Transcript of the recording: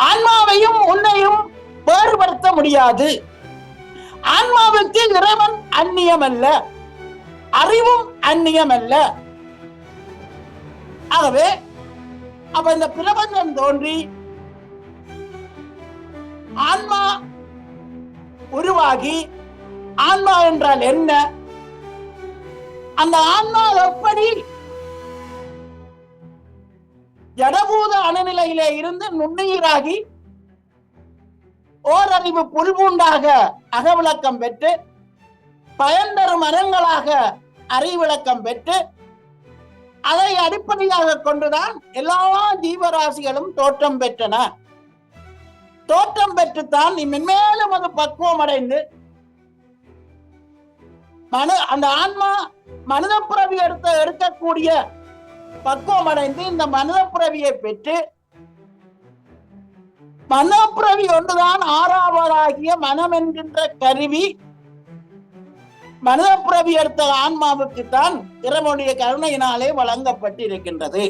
ஆன்மாவையும் உன்னையும் வேறுபடுத்த முடியாது. ஆன்மாவுக்கு இறைவன் அந்நியம் அல்ல, அறிவும் அந்நியம் அல்ல. ஆகவே அப்ப இந்த பிரபஞ்சம் தோன்றி ஆன்மா உருவாகி, ஆன்மா என்றால் என்ன, அந்த ஆன்மா எப்படி ஜடபூத அணுநிலையிலே இருந்து நுண்ணுயிராகி ஓரறிவு புல்பூண்டாக அகவிளக்கம் பெற்று பயன்தரும் மரங்களாக அறிவிளக்கம் பெற்று அதை அடிப்படையாக கொண்டுதான் எல்லா ஜீவராசிகளும் தோற்றம் பெற்றன. தோற்றம் பெற்றுத்தான் மென்மேலும் அது பக்குவம் அடைந்து அந்த ஆன்மா மனித பிறவி எடுக்கக்கூடிய பக்குவம் அடைந்து இந்த மனித பிறவியை பெற்று மனப்பிறவி ஒன்றுதான் ஆறாவதாகிய மனம் என்கின்ற கருவி மனித பிறவி எடுத்த ஆன்மாவுக்குத்தான் இறைவனுடைய கருணையினாலே வழங்கப்பட்டிருக்கின்றது.